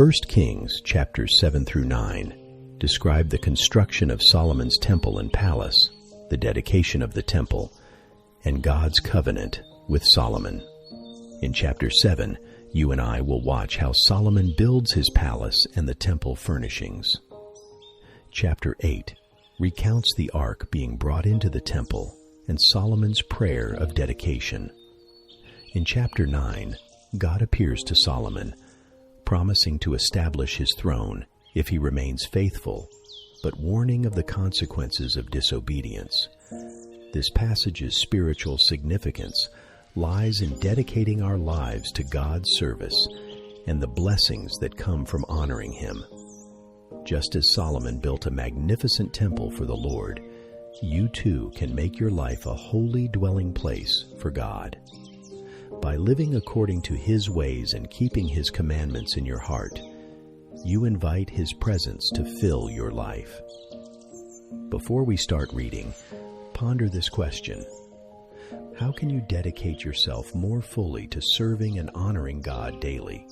1 Kings chapters 7 through 9 describe the construction of Solomon's temple and palace, the dedication of the temple, and God's covenant with Solomon. In chapter 7, you and I will watch how Solomon builds his palace and the temple furnishings. Chapter 8 recounts the ark being brought into the temple and Solomon's prayer of dedication. In chapter 9, God appears to Solomon, promising to establish his throne if he remains faithful, but warning of the consequences of disobedience. This passage's spiritual significance lies in dedicating our lives to God's service and the blessings that come from honoring Him. Just as Solomon built a magnificent temple for the Lord, you too can make your life a holy dwelling place for God. By living according to His ways and keeping His commandments in your heart, you invite His presence to fill your life. Before we start reading, ponder this question. How can you dedicate yourself more fully to serving and honoring God daily?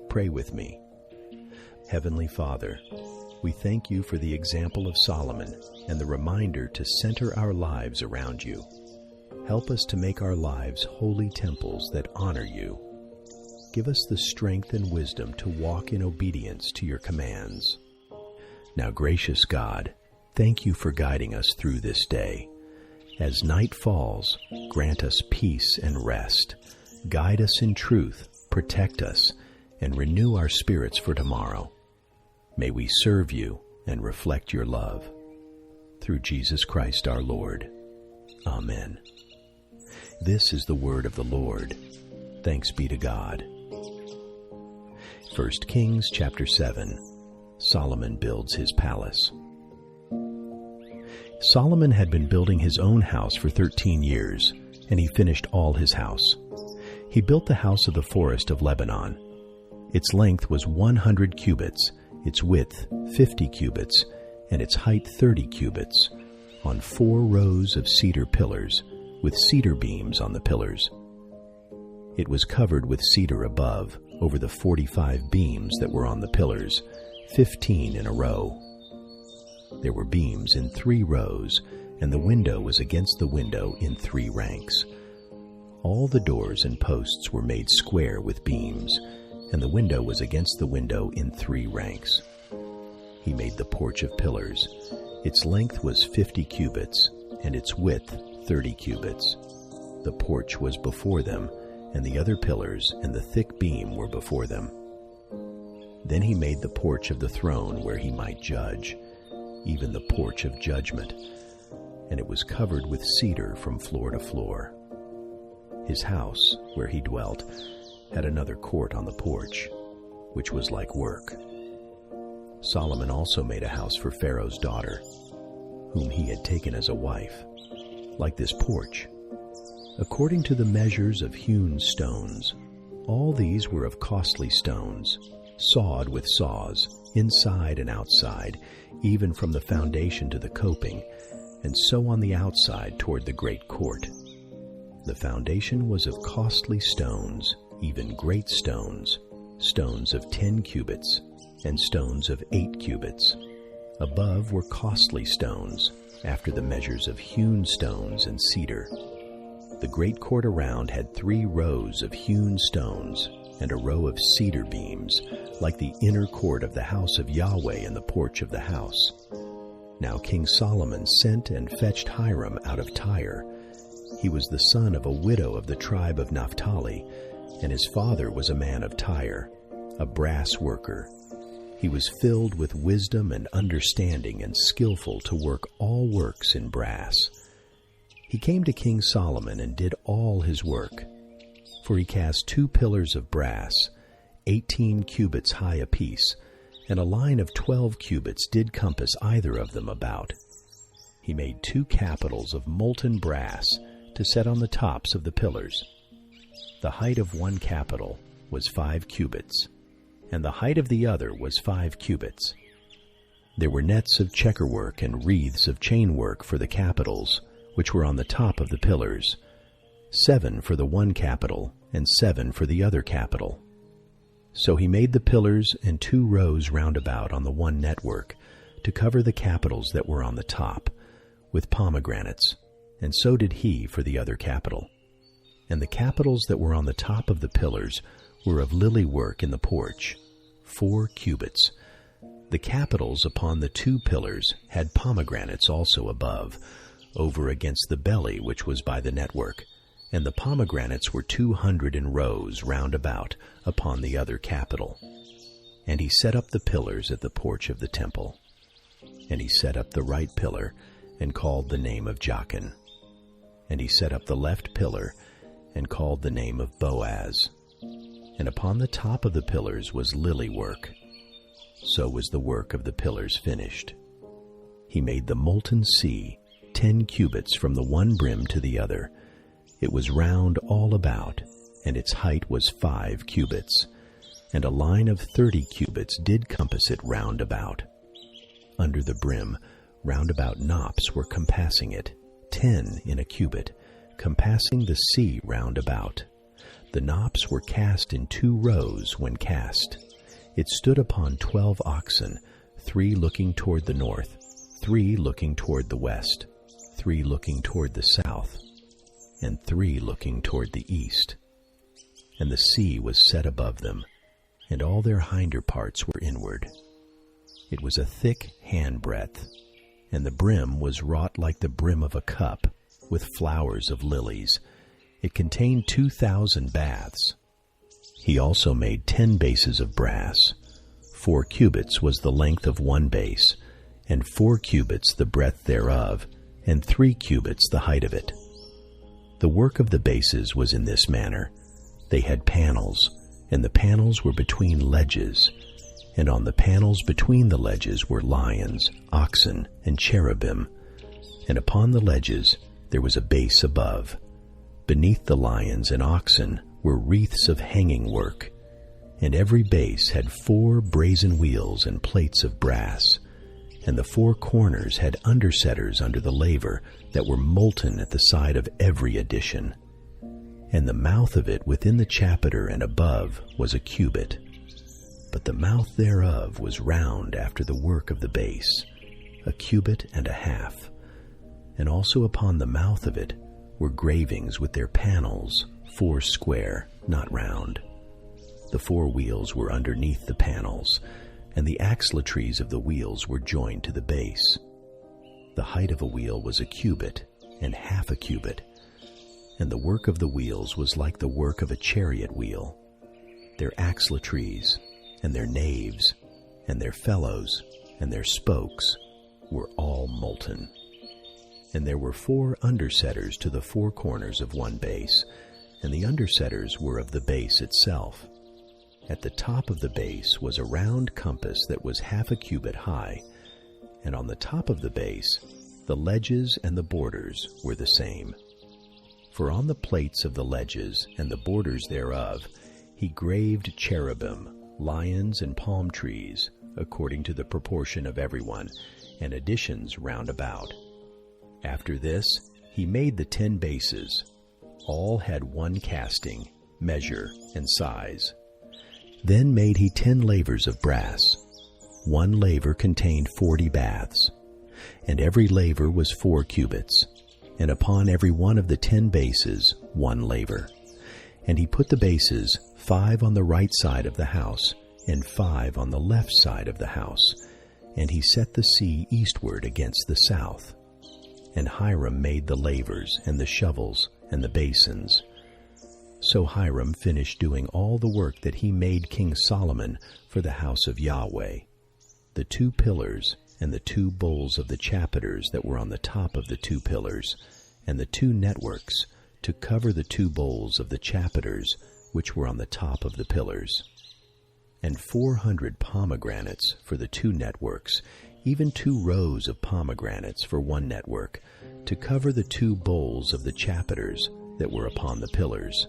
Pray with me. Heavenly Father, we thank you for the example of Solomon and the reminder to center our lives around you. Help us to make our lives holy temples that honor you. Give us the strength and wisdom to walk in obedience to your commands. Now, gracious God, thank you for guiding us through this day. As night falls, grant us peace and rest. Guide us in truth, protect us, and renew our spirits for tomorrow. May we serve you and reflect your love. Through Jesus Christ our Lord. Amen. This is the word of the Lord. Thanks be to God. 1 Kings chapter 7. Solomon builds his palace. Solomon had been building his own house for 13 years, and he finished all his house. He built the house of the forest of Lebanon. Its length was 100 cubits, its width 50 cubits, and its height 30 cubits, on 4 rows of cedar pillars, with cedar beams on the pillars. It was covered with cedar above, over the 45 beams that were on the pillars, 15 in a row. There were beams in 3 rows, and the window was against the window in 3 ranks. All the doors and posts were made square with beams, and the window was against the window in 3 ranks. He made the porch of pillars. Its length was 50 cubits, and its width 30 cubits. The porch was before them, and the other pillars and the thick beam were before them. Then he made the porch of the throne where he might judge, even the porch of judgment, and it was covered with cedar from floor to floor. His house, where he dwelt, had another court on the porch, which was like work. Solomon also made a house for Pharaoh's daughter, whom he had taken as a wife, like this porch, according to the measures of hewn stones. All these were of costly stones, sawed with saws, inside and outside, even from the foundation to the coping, and so on the outside toward the great court. The foundation was of costly stones, even great stones, stones of 10 cubits, and stones of 8 cubits. Above were costly stones, after the measures of hewn stones and cedar. The great court around had 3 rows of hewn stones, and a row of cedar beams, like the inner court of the house of Yahweh and the porch of the house. Now King Solomon sent and fetched Hiram out of Tyre. He was the son of a widow of the tribe of Naphtali, and his father was a man of Tyre, a brass worker. He was filled with wisdom and understanding and skillful to work all works in brass. He came to King Solomon and did all his work. For he cast 2 pillars of brass, 18 cubits high apiece, and a line of 12 cubits did compass either of them about. He made 2 capitals of molten brass to set on the tops of the pillars. The height of one capital was 5 cubits, and the height of the other was 5 cubits. There were nets of checkerwork and wreaths of chainwork for the capitals, which were on the top of the pillars, 7 for the one capital and 7 for the other capital. So he made the pillars and 2 rows round about on the one network to cover the capitals that were on the top, with pomegranates, and so did he for the other capital. And the capitals that were on the top of the pillars were of lily work in the porch, 4 cubits. The capitals upon the 2 pillars had pomegranates also above, over against the belly which was by the network, and the pomegranates were 200 in rows round about upon the other capital. And he set up the pillars at the porch of the temple. And he set up the right pillar, and called the name of Jachin. And he set up the left pillar, and called the name of Boaz. And upon the top of the pillars was lily work. So was the work of the pillars finished. He made the molten sea 10 cubits from the one brim to the other. It was round all about, and its height was 5 cubits, and a line of 30 cubits did compass it round about. Under the brim, round about knops were compassing it, 10 in a cubit, compassing the sea round about. The knops were cast in 2 rows when cast. It stood upon 12 oxen, 3 looking toward the north, 3 looking toward the west, 3 looking toward the south, and 3 looking toward the east. And the sea was set above them, and all their hinder parts were inward. It was a thick handbreadth, and the brim was wrought like the brim of a cup, with flowers of lilies. It contained 2,000 baths. He also made 10 bases of brass. 4 cubits was the length of one base, and 4 cubits the breadth thereof, and 3 cubits the height of it. The work of the bases was in this manner. They had panels, and the panels were between ledges, and on the panels between the ledges were lions, oxen, and cherubim, and upon the ledges there was a base above. Beneath the lions and oxen were wreaths of hanging work, and every base had 4 brazen wheels and plates of brass, and the 4 corners had undersetters under the laver that were molten at the side of every addition. And the mouth of it within the chapiter and above was a cubit, but the mouth thereof was round after the work of the base, a cubit and a half. And also upon the mouth of it were gravings with their panels, 4 square, not round. The 4 wheels were underneath the panels, and the axletrees of the wheels were joined to the base. The height of a wheel was a cubit, and half a cubit, and the work of the wheels was like the work of a chariot wheel. Their axletrees, and their naves, and their felloes, and their spokes were all molten. And there were 4 undersetters to the 4 corners of one base, and the undersetters were of the base itself. At the top of the base was a round compass that was half a cubit high, and on the top of the base the ledges and the borders were the same. For on the plates of the ledges and the borders thereof he graved cherubim, lions, and palm trees, according to the proportion of everyone, and additions round about. After this he made the 10 bases. All had 1 casting, measure, and size. Then made he 10 lavers of brass. 1 laver contained 40 baths, and every laver was 4 cubits, and upon every one of the 10 bases 1 laver. And he put the bases 5 on the right side of the house, and 5 on the left side of the house, and he set the sea eastward against the south. And Hiram made the lavers, and the shovels, and the basins. So Hiram finished doing all the work that he made King Solomon for the house of Yahweh. The 2 pillars, and the 2 bowls of the chapiters that were on the top of the 2 pillars, and the 2 networks, to cover the 2 bowls of the chapiters which were on the top of the pillars. And 400 pomegranates for the 2 networks, even 2 rows of pomegranates for one network, to cover the 2 bowls of the chapiters that were upon the pillars,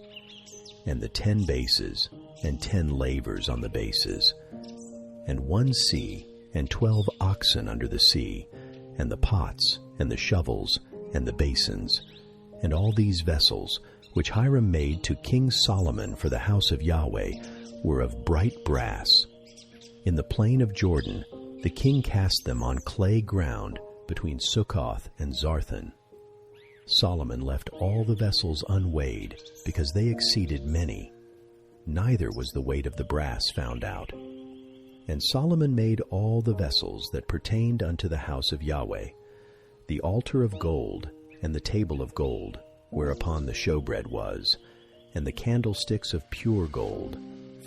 and the 10 bases, and 10 lavers on the bases, and 1 sea, and 12 oxen under the sea, and the pots, and the shovels, and the basins, and all these vessels, which Hiram made to King Solomon for the house of Yahweh, were of bright brass. In the plain of Jordan, the king cast them on clay ground between Sukkoth and Zarthan. Solomon left all the vessels unweighed, because they exceeded many. Neither was the weight of the brass found out. And Solomon made all the vessels that pertained unto the house of Yahweh, the altar of gold, and the table of gold, whereupon the showbread was, and the candlesticks of pure gold,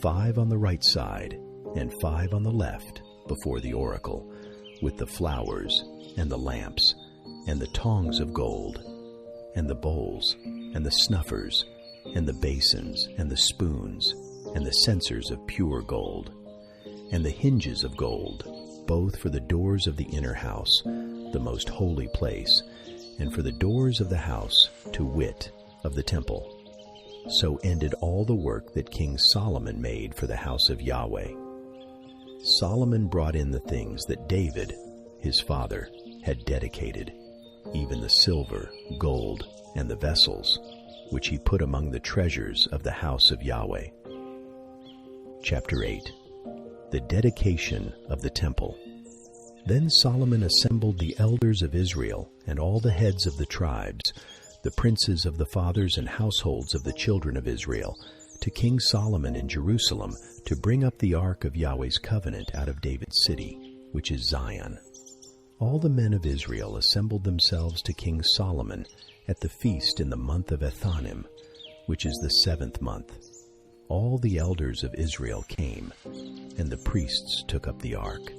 5 on the right side, and 5 on the left, before the oracle, with the flowers, and the lamps, and the tongs of gold, and the bowls, and the snuffers, and the basins, and the spoons, and the censers of pure gold, and the hinges of gold, both for the doors of the inner house, the most holy place, and for the doors of the house, to wit, of the temple. So ended all the work that King Solomon made for the house of Yahweh. Solomon brought in the things that David, his father, had dedicated, even the silver, gold, and the vessels, which he put among the treasures of the house of Yahweh. Chapter 8. The dedication of the temple. Then Solomon assembled the elders of Israel and all the heads of the tribes, the princes of the fathers and households of the children of Israel, to King Solomon in Jerusalem, to bring up the ark of Yahweh's covenant out of David's city, which is Zion. All the men of Israel assembled themselves to King Solomon at the feast in the month of Ethanim, which is the 7th month. All the elders of Israel came, and the priests took up the ark.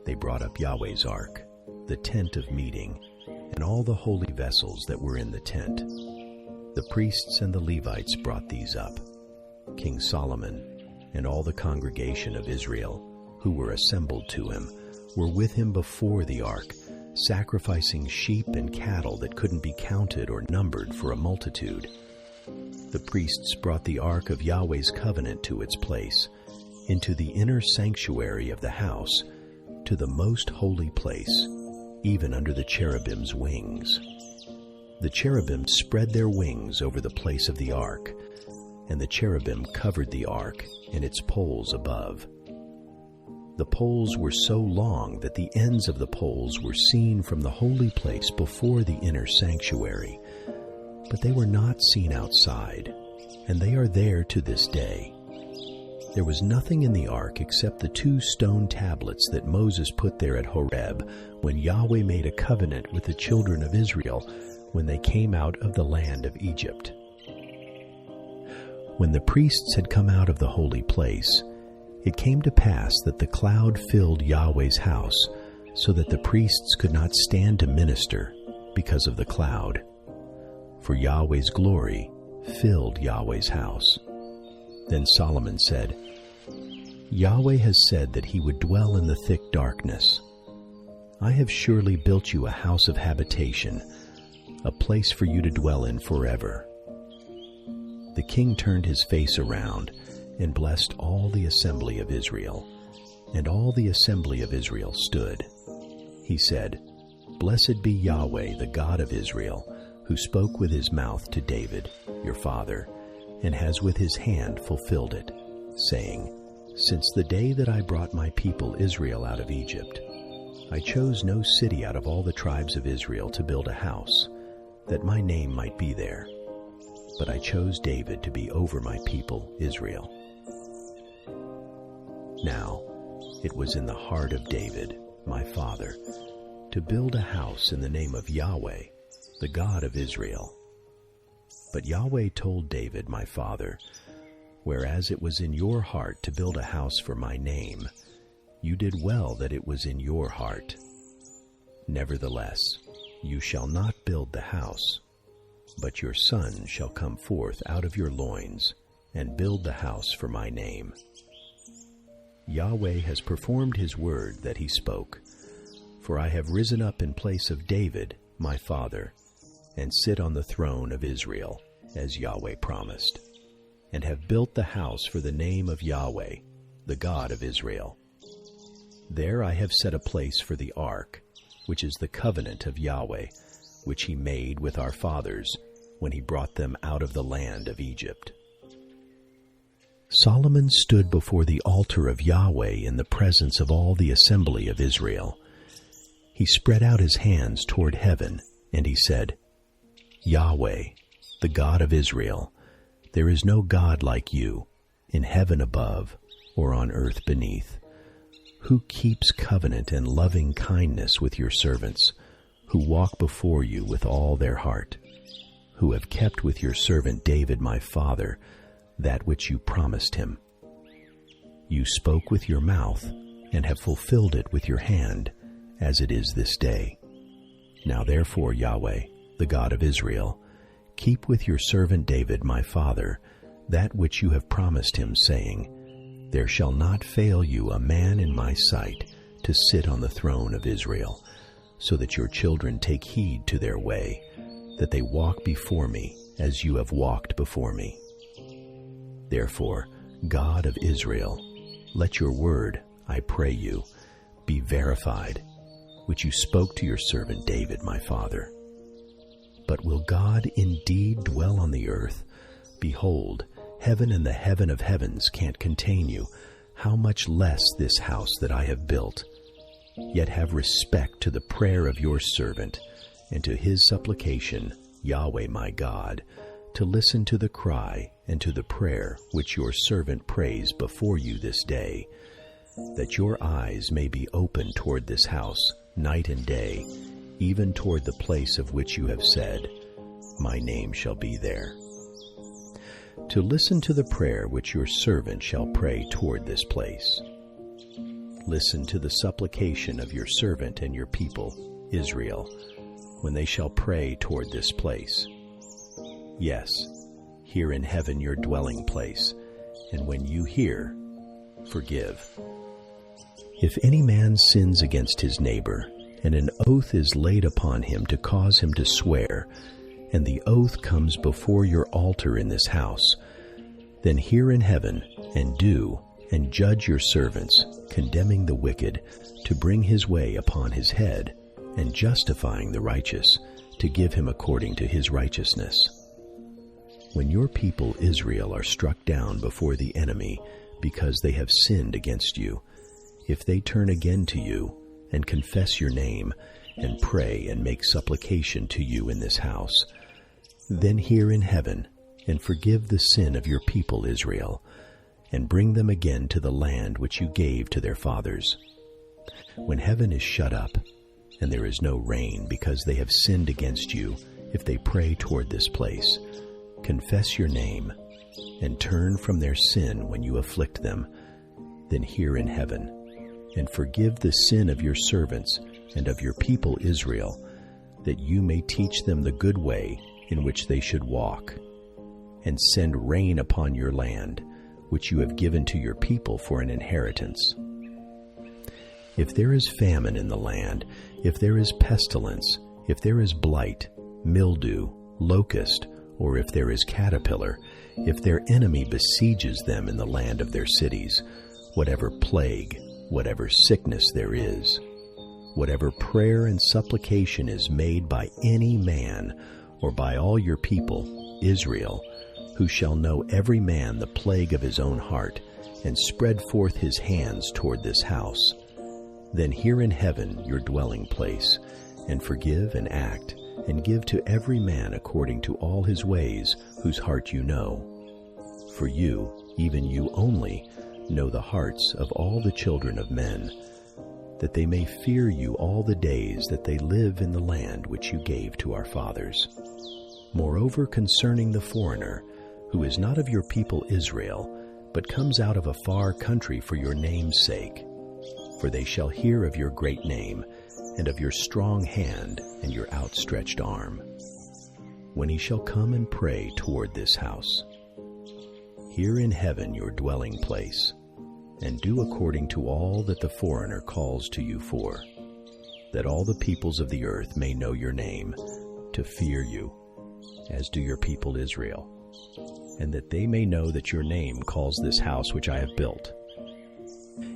They brought up Yahweh's ark, the tent of meeting, and all the holy vessels that were in the tent. The priests and the Levites brought these up. King Solomon and all the congregation of Israel, who were assembled to him, were with him before the ark, sacrificing sheep and cattle that couldn't be counted or numbered for a multitude. The priests brought the ark of Yahweh's covenant to its place, into the inner sanctuary of the house, to the most holy place, even under the cherubim's wings. The cherubim spread their wings over the place of the ark, and the cherubim covered the ark and its poles above. The poles were so long that the ends of the poles were seen from the holy place before the inner sanctuary, but they were not seen outside, and they are there to this day. There was nothing in the ark except the 2 stone tablets that Moses put there at Horeb, when Yahweh made a covenant with the children of Israel when they came out of the land of Egypt. When the priests had come out of the holy place, it came to pass that the cloud filled Yahweh's house, so that the priests could not stand to minister because of the cloud. For Yahweh's glory filled Yahweh's house. Then Solomon said, Yahweh has said that he would dwell in the thick darkness. I have surely built you a house of habitation, a place for you to dwell in forever. The king turned his face around and blessed all the assembly of Israel, and all the assembly of Israel stood. He said, Blessed be Yahweh, the God of Israel, who spoke with his mouth to David, your father, and has with his hand fulfilled it, saying, Since the day that I brought my people Israel out of Egypt, I chose no city out of all the tribes of Israel to build a house, that my name might be there. But I chose David to be over my people Israel. Now, it was in the heart of David, my father, to build a house in the name of Yahweh, the God of Israel. But Yahweh told David, my father, Whereas it was in your heart to build a house for my name, you did well that it was in your heart. Nevertheless, you shall not build the house, but your son shall come forth out of your loins and build the house for my name. Yahweh has performed his word that he spoke, for I have risen up in place of David, my father, and sit on the throne of Israel, as Yahweh promised, and have built the house for the name of Yahweh, the God of Israel. There I have set a place for the ark, which is the covenant of Yahweh, which he made with our fathers when he brought them out of the land of Egypt. Solomon stood before the altar of Yahweh in the presence of all the assembly of Israel. He spread out his hands toward heaven, and he said, Yahweh, the God of Israel, there is no God like you, in heaven above or on earth beneath, who keeps covenant and loving kindness with your servants, who walk before you with all their heart, who have kept with your servant David my father that which you promised him. You spoke with your mouth and have fulfilled it with your hand, as it is this day. Now therefore, Yahweh, the God of Israel, keep with your servant David my father that which you have promised him, saying, There shall not fail you a man in my sight to sit on the throne of Israel, so that your children take heed to their way, that they walk before me as you have walked before me. Therefore, God of Israel, let your word, I pray you, be verified, which you spoke to your servant David my father. But will God indeed dwell on the earth? Behold, heaven and the heaven of heavens can't contain you, how much less this house that I have built? Yet have respect to the prayer of your servant, and to his supplication, Yahweh my God, to listen to the cry and to the prayer which your servant prays before you this day, that your eyes may be open toward this house night and day, even toward the place of which you have said, My name shall be there. To listen to the prayer which your servant shall pray toward this place. Listen to the supplication of your servant and your people, Israel, when they shall pray toward this place. Yes, hear in heaven your dwelling place, and when you hear, forgive. If any man sins against his neighbor, and an oath is laid upon him to cause him to swear, and the oath comes before your altar in this house, then hear in heaven, and do, and judge your servants, condemning the wicked, to bring his way upon his head, and justifying the righteous, to give him according to his righteousness. When your people Israel are struck down before the enemy, because they have sinned against you, if they turn again to you, and confess your name, and pray and make supplication to you in this house, then hear in heaven, and forgive the sin of your people Israel, and bring them again to the land which you gave to their fathers. When heaven is shut up, and there is no rain because they have sinned against you, if they pray toward this place, confess your name, and turn from their sin when you afflict them, then hear in heaven, and forgive the sin of your servants and of your people Israel, that you may teach them the good way in which they should walk, and send rain upon your land, which you have given to your people for an inheritance. If there is famine in the land, if there is pestilence, if there is blight, mildew, locust, or if there is caterpillar, if their enemy besieges them in the land of their cities, whatever plague, whatever sickness there is, whatever prayer and supplication is made by any man or by all your people, Israel, who shall know every man the plague of his own heart, and spread forth his hands toward this house, then hear in heaven your dwelling place, and forgive and act, and give to every man according to all his ways, whose heart you know. For you, even you only, know the hearts of all the children of men, that they may fear you all the days that they live in the land which you gave to our fathers. Moreover, concerning the foreigner, who is not of your people Israel, but comes out of a far country for your name's sake, for they shall hear of your great name, and of your strong hand and your outstretched arm, when he shall come and pray toward this house. Hear in heaven your dwelling place, and do according to all that the foreigner calls to you for, that all the peoples of the earth may know your name, to fear you, as do your people Israel, and that they may know that your name calls this house which I have built.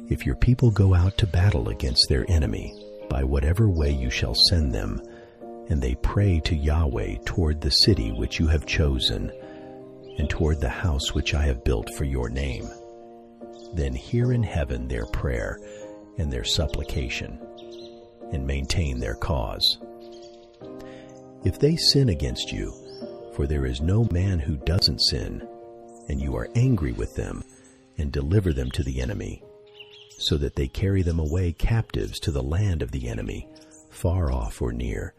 If your people go out to battle against their enemy, by whatever way you shall send them, and they pray to Yahweh toward the city which you have chosen, and toward the house which I have built for your name. Then hear in heaven their prayer and their supplication, and maintain their cause. If they sin against you, for there is no man who doesn't sin, and you are angry with them, and deliver them to the enemy, so that they carry them away captives to the land of the enemy, far off or near.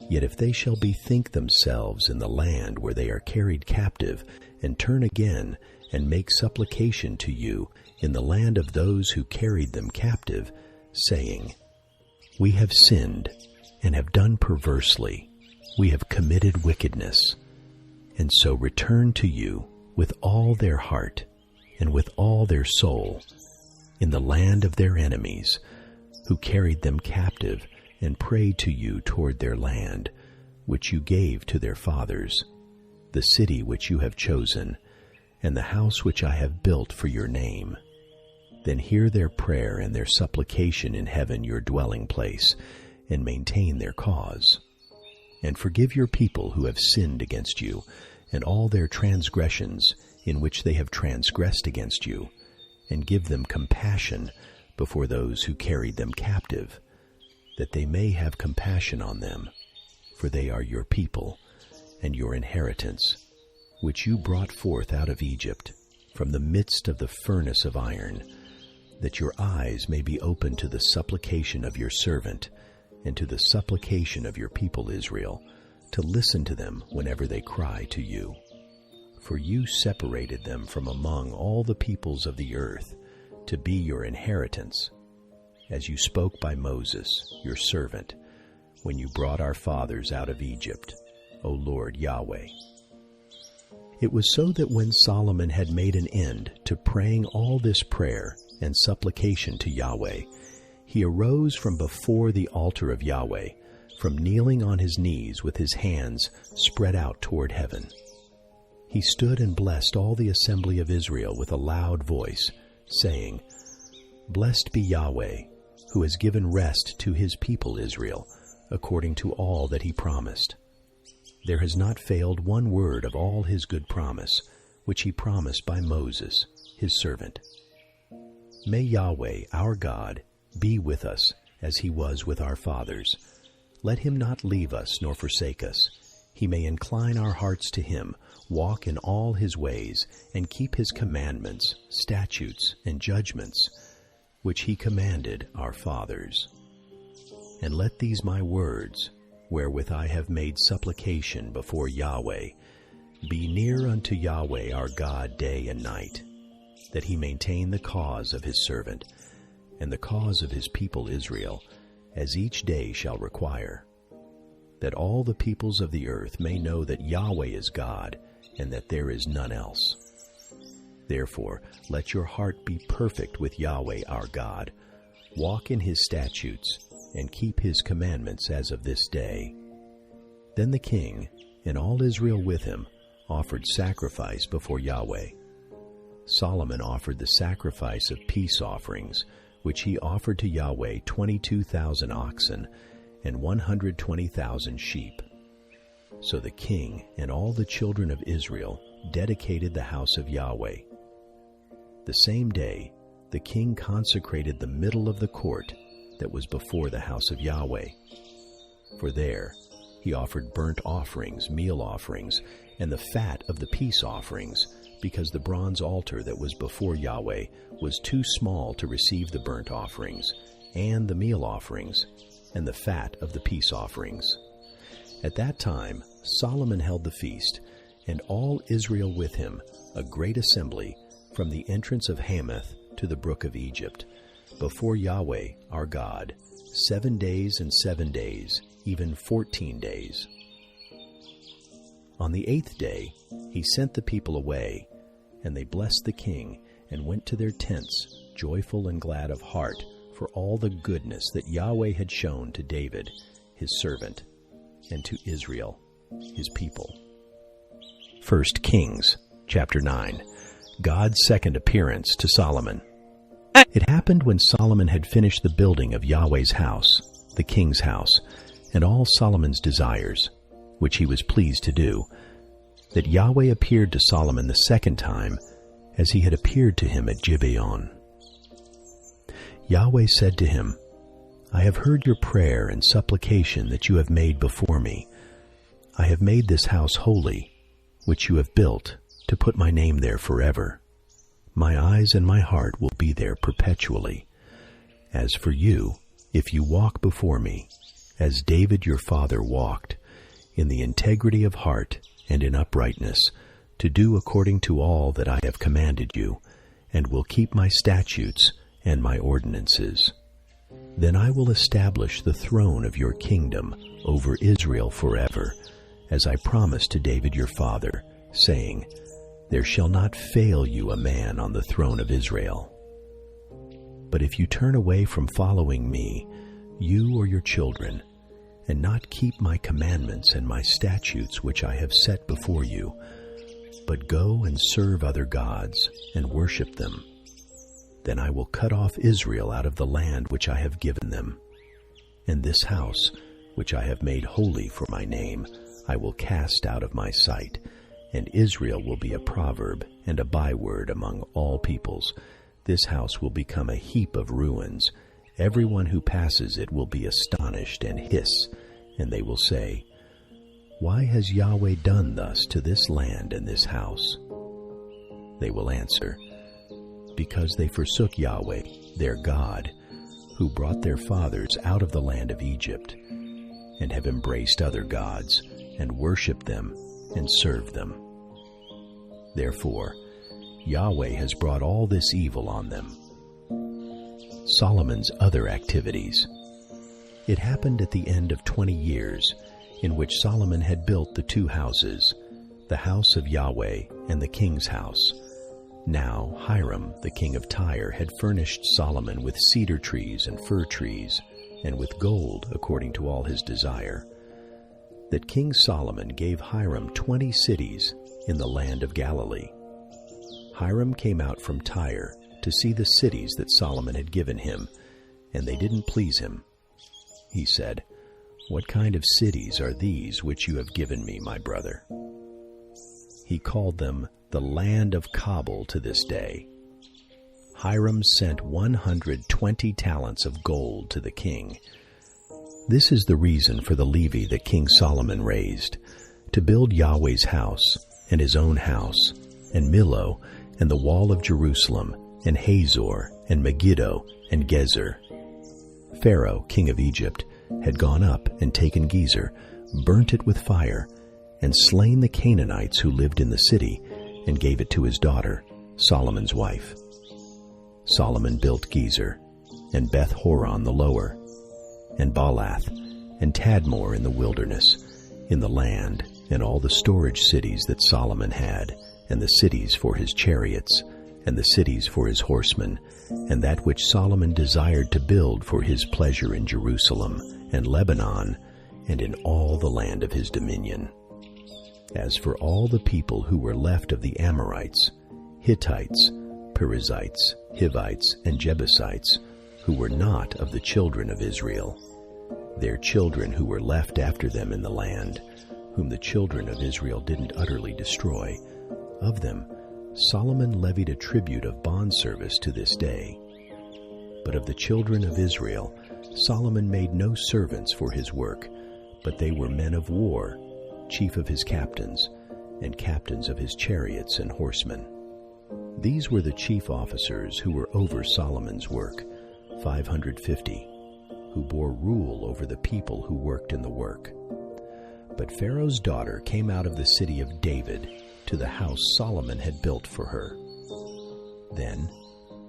Yet if they shall bethink themselves in the land where they are carried captive, and turn again, and make supplication to you in the land of those who carried them captive, saying, We have sinned, and have done perversely, we have committed wickedness, and so return to you with all their heart, and with all their soul, in the land of their enemies, who carried them captive, and pray to you toward their land, which you gave to their fathers, the city which you have chosen, and the house which I have built for your name. Then hear their prayer and their supplication in heaven your dwelling place, and maintain their cause. And forgive your people who have sinned against you, and all their transgressions in which they have transgressed against you, and give them compassion before those who carried them captive, that they may have compassion on them, for they are your people, and your inheritance, which you brought forth out of Egypt, from the midst of the furnace of iron, that your eyes may be open to the supplication of your servant, and to the supplication of your people Israel, to listen to them whenever they cry to you. For you separated them from among all the peoples of the earth, to be your inheritance, as you spoke by Moses, your servant, when you brought our fathers out of Egypt, O Lord Yahweh. It was so that when Solomon had made an end to praying all this prayer and supplication to Yahweh, he arose from before the altar of Yahweh, from kneeling on his knees with his hands spread out toward heaven. He stood and blessed all the assembly of Israel with a loud voice, saying, Blessed be Yahweh, who has given rest to his people Israel, according to all that he promised. There has not failed one word of all his good promise, which he promised by Moses, his servant. May Yahweh, our God, be with us as he was with our fathers. Let him not leave us nor forsake us. He may incline our hearts to him, walk in all his ways, and keep his commandments, statutes, and judgments, which he commanded our fathers. And let these my words, wherewith I have made supplication before Yahweh, be near unto Yahweh our God day and night, that he maintain the cause of his servant, and the cause of his people Israel, as each day shall require, that all the peoples of the earth may know that Yahweh is God, and that there is none else. Therefore, let your heart be perfect with Yahweh our God. Walk in his statutes, and keep his commandments as of this day. Then the king, and all Israel with him, offered sacrifice before Yahweh. Solomon offered the sacrifice of peace offerings, which he offered to Yahweh 22,000 oxen, and 120,000 sheep. So the king and all the children of Israel dedicated the house of Yahweh. The same day the king consecrated the middle of the court that was before the house of Yahweh. For there he offered burnt offerings, meal offerings, and the fat of the peace offerings, because the bronze altar that was before Yahweh was too small to receive the burnt offerings, and the meal offerings, and the fat of the peace offerings. At that time Solomon held the feast, and all Israel with him, a great assembly, from the entrance of Hamath to the brook of Egypt, before Yahweh our God, 7 days and 7 days, even 14 days. On the 8th day he sent the people away, and they blessed the king, and went to their tents, joyful and glad of heart, for all the goodness that Yahweh had shown to David, his servant, and to Israel, his people. 1 Kings, chapter 9. God's second appearance to Solomon. It happened when Solomon had finished the building of Yahweh's house, the king's house, and all Solomon's desires, which he was pleased to do, that Yahweh appeared to Solomon the second time, as he had appeared to him at Gibeon. Yahweh said to him, I have heard your prayer and supplication that you have made before me. I have made this house holy, which you have built, to put my name there forever. My eyes and my heart will be there perpetually. As for you, if you walk before me, as David your father walked, in the integrity of heart and in uprightness, to do according to all that I have commanded you, and will keep my statutes and my ordinances, then I will establish the throne of your kingdom over Israel forever, as I promised to David your father, saying, There shall not fail you a man on the throne of Israel. But if you turn away from following me, you or your children, and not keep my commandments and my statutes which I have set before you, but go and serve other gods and worship them, then I will cut off Israel out of the land which I have given them. And this house, which I have made holy for my name, I will cast out of my sight, and Israel will be a proverb and a byword among all peoples. This house will become a heap of ruins. Everyone who passes it will be astonished and hiss, and they will say, Why has Yahweh done thus to this land and this house? They will answer, Because they forsook Yahweh, their God, who brought their fathers out of the land of Egypt, and have embraced other gods, and worshipped them, and served them. Therefore, Yahweh has brought all this evil on them. Solomon's other activities. It happened at the end of 20 years, in which Solomon had built the two houses, the house of Yahweh and the king's house. Now Hiram, the king of Tyre, had furnished Solomon with cedar trees and fir trees, and with gold according to all his desire. That King Solomon gave Hiram 20 cities in the land of Galilee. Hiram came out from Tyre to see the cities that Solomon had given him, and they didn't please him. He said, What kind of cities are these which you have given me, my brother? He called them the land of Cabul to this day. Hiram sent 120 talents of gold to the king. This is the reason for the levy that King Solomon raised, to build Yahweh's house, and his own house, and Millo, and the wall of Jerusalem, and Hazor, and Megiddo, and Gezer. Pharaoh, king of Egypt, had gone up and taken Gezer, burnt it with fire, and slain the Canaanites who lived in the city, and gave it to his daughter, Solomon's wife. Solomon built Gezer, and Beth Horon the lower, and Baalath, and Tadmor in the wilderness, in the land, and all the storage cities that Solomon had, and the cities for his chariots, and the cities for his horsemen, and that which Solomon desired to build for his pleasure in Jerusalem, and Lebanon, and in all the land of his dominion. As for all the people who were left of the Amorites, Hittites, Perizzites, Hivites, and Jebusites, who were not of the children of Israel, their children who were left after them in the land, whom the children of Israel didn't utterly destroy, of them Solomon levied a tribute of bondservice to this day. But of the children of Israel, Solomon made no servants for his work, but they were men of war, chief of his captains, and captains of his chariots and horsemen. These were the chief officers who were over Solomon's work, 550, who bore rule over the people who worked in the work. But Pharaoh's daughter came out of the city of David to the house Solomon had built for her. Then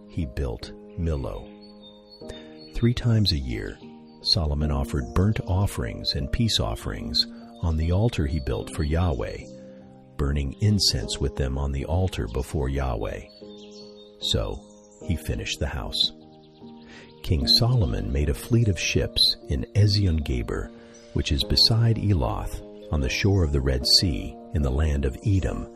he built Millo. 3 times a year, Solomon offered burnt offerings and peace offerings on the altar he built for Yahweh, burning incense with them on the altar before Yahweh. So he finished the house. King Solomon made a fleet of ships in Ezion-Geber, which is beside Eloth, on the shore of the Red Sea, in the land of Edom.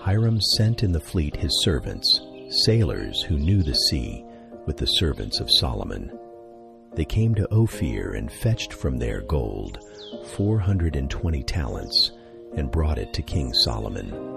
Hiram sent in the fleet his servants, sailors who knew the sea, with the servants of Solomon. They came to Ophir and fetched from there gold, 420 talents, and brought it to King Solomon.